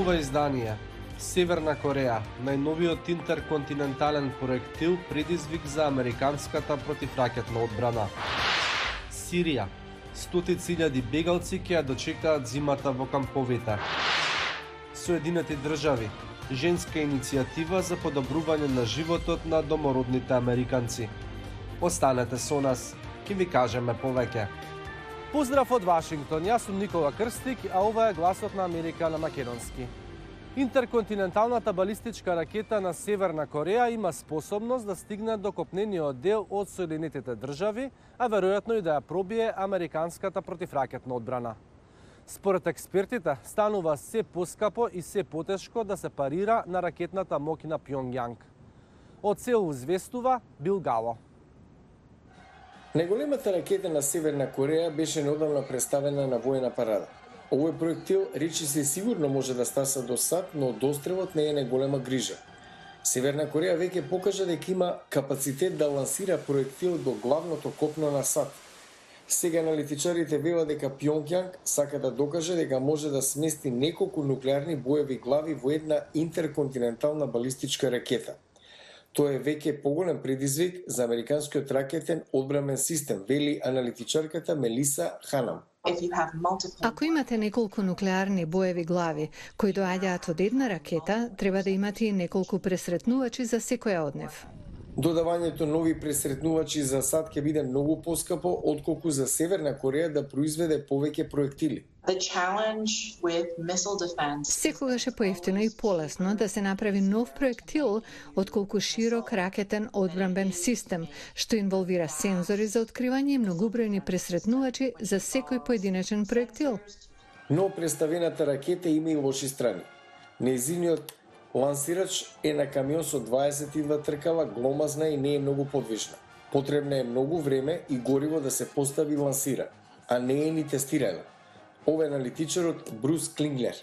ова издание, Северна Кореја, најновиот интерконтинентален проектил предизвик за американската противракетна одбрана. Сирија, стотици илјади бегалци ќе ја дочекаат зимата во камповите. Соединети држави, женска иницијатива за подобрување на животот на домородните американци. Останете со нас, ќе ви кажеме повеќе. Поздрав од Вашингтон, јас сум Никола Крстик, а ова е гласот на Америка на македонски. Интерконтиненталната балистичка ракета на Северна Кореја има способност да стигне до копнениот дел од Соединетите држави, а веројатно и да ја пробие американската противракетна одбрана. Според експертите, станува се поскапо и се потешко да се парира на ракетната моќ на Пјонгјанг. Од Сеул известува Бил Гало. Најголемата ракета на Северна Кореја беше неодамна представена на воена парада. Овој проектил речи се сигурно може да стаса до САД, но дострелот не е најголема грижа. Северна Кореја веќе покажа дека има капацитет да лансира проектил до главното копно на САД. Сега аналитичарите велат дека Пјонгјанг сака да докаже дека може да смести неколку нуклеарни боеви глави во една интерконтинентална балистичка ракета. Тоа е веќе поголем предизвик за американскиот ракетен одбранен систем, вели аналитичарката Мелиса Ханам. Ако имате неколку нуклеарни боеви глави кои доаѓаат од една ракета, треба да имате и неколку пресретнувачи за секоја од нив. Додавањето нови пресретнувачи за САД ќе биде многу поскапо отколку за Северна Кореја да произведе повеќе проектили. Секогаш е поевтино и полесно да се направи нов проектил отколку широк ракетен одбранбен систем, што инволвира сензори за откривање и многобројни пресретнувачи за секој поединечен проектил. Но представената ракета има и лоши страни. Нејзиниот лансирач е на камион со 22 тркала, гломазна и не е многу подвижна. Потребна е многу време и гориво да се постави и лансира, а не е ни тестирана. Ова е аналитичарот Брус Клинглер.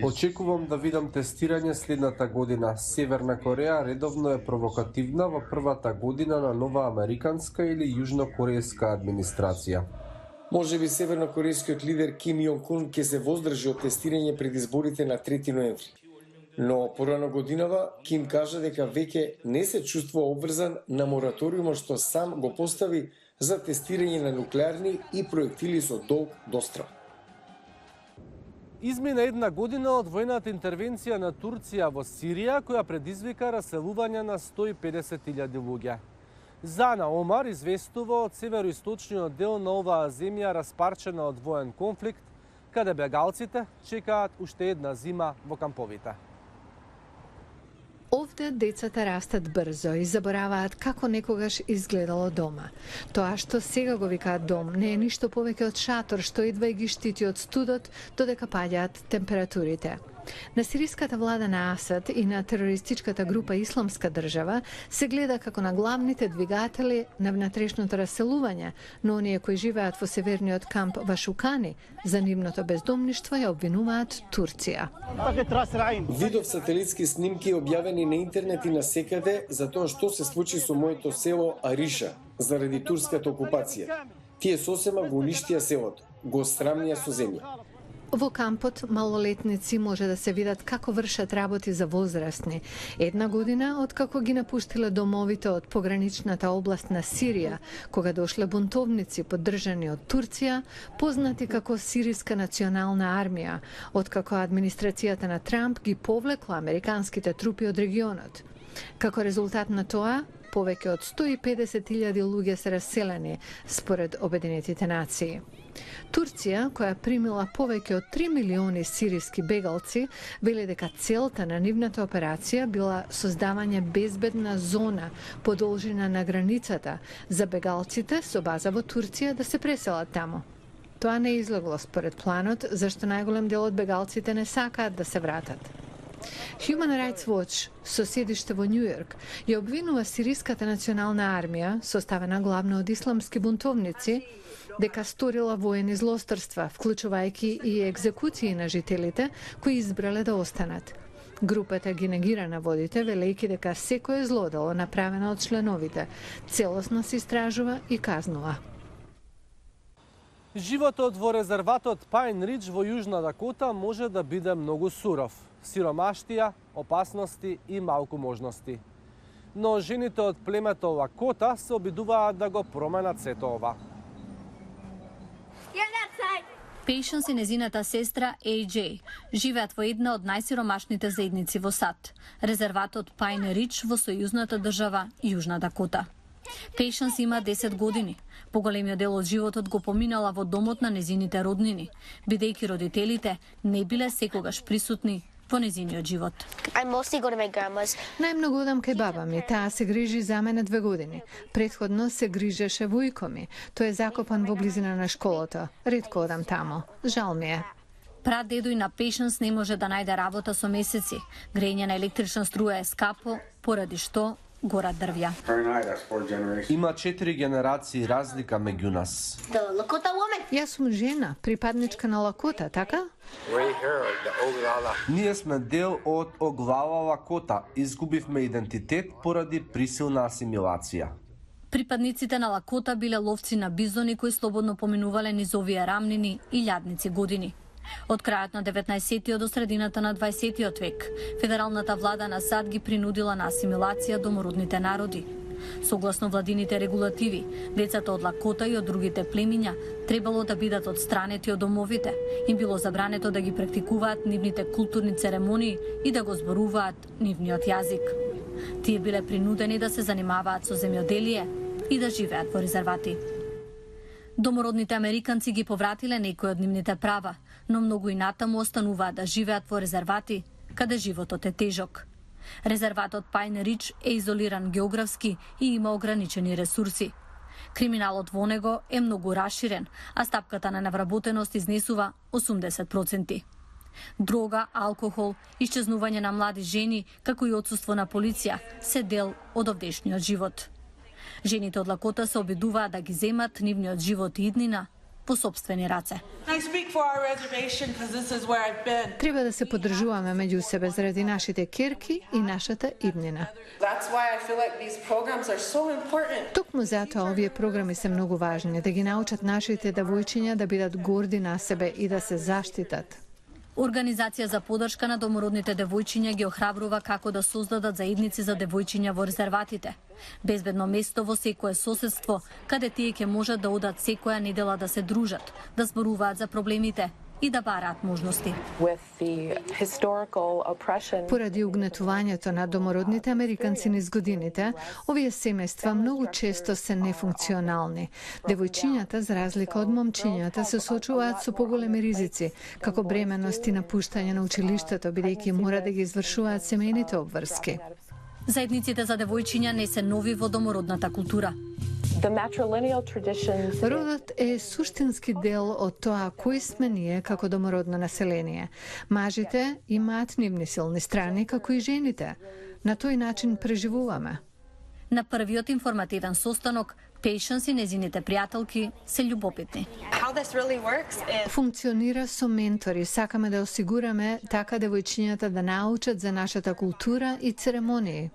Очекувам да видам тестирање следната година. Северна Кореја редовно е провокативна во првата година на нова американска или јужнокорејска администрација. Може би севернокорејскиот лидер Ким Јонг Ун ќе се воздржи од тестирање пред изборите на 3 ноември. Но порано годинава Ким кажа дека веќе не се чувствува обврзан на мораториумот што сам го постави за тестирање на нуклеарни и проектили со долг дострел. Измина една година од војната интервенција на Турција во Сирија, која предизвика раселување на 150.000 луѓе. Зана Омар известува од североисточниот дел на оваа земја распарчена од воен конфликт, каде бегалците чекаат уште една зима во камповите. Овде децата растат брзо и забораваат како некогаш изгледало дома. Тоа што сега го викаат дом не е ништо повеќе од шатор што идва и ги штити од студот додека паѓаат температурите. На сириската влада на Асад и на терористичката група Исламска држава се гледа како на главните двигатели на внатрешното раселување, но оние кои живеат во северниот камп Вашукани за нивното бездомништво ја обвинуваат Турција. Видов сателитски снимки објавени на интернет и на секаде за тоа што се случи со моето село Ариша заради турската окупација. Тие сосема го уништија селото, го срамнија со земја. Во кампот малолетници може да се видат како вршат работи за возрастни. Една година откако ги напуштиле домовите од пограничната област на Сирија, кога дошле бунтовници поддржани од Турција, познати како Сириска национална армија, откако администрацијата на Трамп ги повлекла американските трупи од регионот. Како резултат на тоа, повеќе од 150.000 луѓе се раселени, според Обединетите нации. Турција, која примила повеќе од 3 милиони сириски бегалци, вели дека целта на нивната операција била создавање безбедна зона по должина на границата за бегалците со база во Турција да се преселат таму. Тоа не излегло според планот, зашто најголем дел од бегалците не сакаат да се вратат. Human Rights Watch, со седиште во Њу Јорк, ја обвинува Сириската национална армија, составена главно од исламски бунтовници, дека сторила воени злосторства, вклучувајќи и екзекуции на жителите кои избрале да останат. Групата ги негира наводите, велејќи дека секое злодело направено од членовите целосно се истражува и казнува. Животот во резерватот Пайн Ридж во Јужна Дакота може да биде многу суров. Сиромаштија, опасности и малку можности. Но жените од племето Лакота се обидуваат да го променат сето ова. Пейшенс и незината сестра AJ живеат во една од најсиромашните заедници во САД, резерватот Пайн Ридж во сојузната држава Јужна Дакота. Пейшенс има 10 години. Поголемиот дел од животот го поминала во домот на незините роднини, бидејќи родителите не биле секогаш присутни во незиниот живот. Најмногу одам кај баба ми, таа се грижи за мене 2 години. Претходно се грижеше војко ми. Тој е закопан во близина на школата. Ретко одам тамо. Жал ми е. Прадедој на Пейшенс не може да најде работа со месеци. Грејење на електрична струја е скапо, поради што горат дрвја. Има 4 генерации разлика меѓу нас. Јас сум жена, припадничка на Лакота, така? Ние сме дел од Оглала Лакота. Изгубивме идентитет поради присилна асимилација. Припадниците на Лакота биле ловци на бизони кои слободно поминувале низ овие рамнини и лјадници години. Од крајот на 19-тиот до средината на 20-тиот век, федералната влада на САД ги принудила на асимилација домородните народи. Согласно владините регулативи, децата од Лакота и од другите племиња требало да бидат отстранети од домовите, им било забрането да ги практикуваат нивните културни церемонии и да го зборуваат нивниот јазик. Тие биле принудени да се занимаваат со земјоделие и да живеат во резервати. Домородните американци ги повратиле некои од нивните права, но многу и натаму остануваат да живеат во резервати, каде животот е тежок. Резерватот Пайн Ридж е изолиран географски и има ограничени ресурси. Криминалот во него е многу раширен, а стапката на невработеност изнесува 80%. Дрога, алкохол, исчезнување на млади жени, како и отсуство на полиција, се дел од овдешниот живот. Жените од Лакота се обидуваат да ги земат нивниот живот и иднина по сопствени раце. Треба да се поддржуваме меѓу себе заради нашите керки и нашата иднина. Токму затоа овие програми се многу важни, да ги научат нашите девојчиња да бидат горди на себе и да се заштитат. Организација за поддршка на домородните девојчиња ги охрабрува како да создадат заедници за девојчиња во резерватите. Безбедно место во секое соседство, каде тие ќе можат да одат секоја недела да се дружат, да зборуваат за проблемите и да бараат можности. Поради угнетувањето на домородните американци низ годините, овие семејства многу често се нефункционални. Девојчињата, за разлика од момчињата, се соочуваат со поголеми ризици, како бременност и напуштање на училиштето, бидејќи мора да ги извршуваат семејните обврски. Заедниците за девојчиња не се нови во домородната култура. Родот е суштински дел од тоа кои сме ние како домородно население. Мажите имаат нивни силни страни, како и жените. На тој начин преживуваме. На првиот информативен состанок, Пейшенс и незините пријателки се љубопитни. Функционира со ментори. Сакаме да осигураме така девојчињата да научат за нашата култура и церемонии.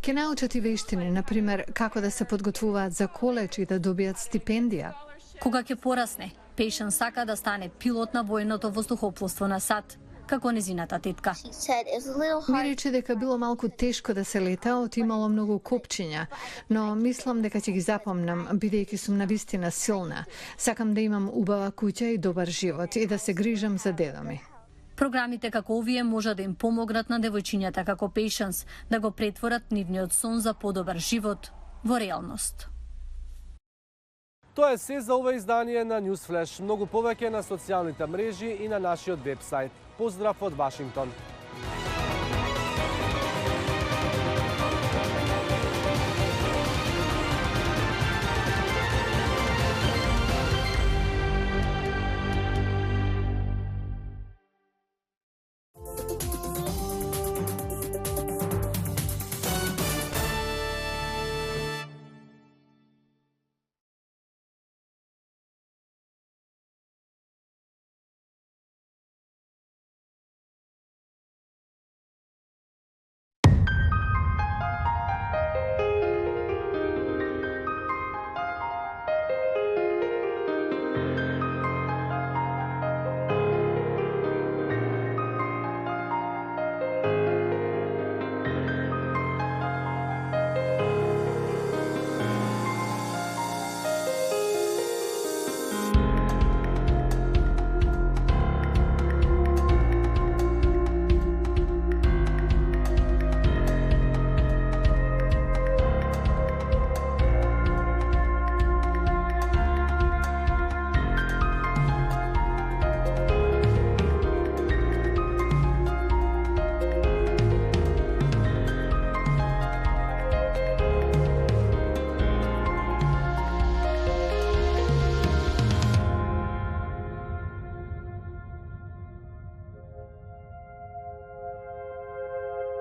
Ке научат и вештини, например, како да се подготвуваат за колеж и да добијат стипендија. Кога ќе порасне, Пейшенс сака да стане пилот на военото воздухопловство на САД, како незината тетка. Ми рече дека било малку тешко да се лета, имало многу копчиња, но мислам дека ќе ги запомнам, бидејќи сум навистина силна. Сакам да имам убава куќа и добар живот и да се грижам за дедо ми. Програмите како овие може да им помогнат на девојчињата како Пейшенс да го претворат нивниот сон за подобар живот во реалност. Тоа е се за ова издание на Newsflash. Многу повеќе на социјалните мрежи и на нашиот вебсайт. Поздрав од Вашингтон.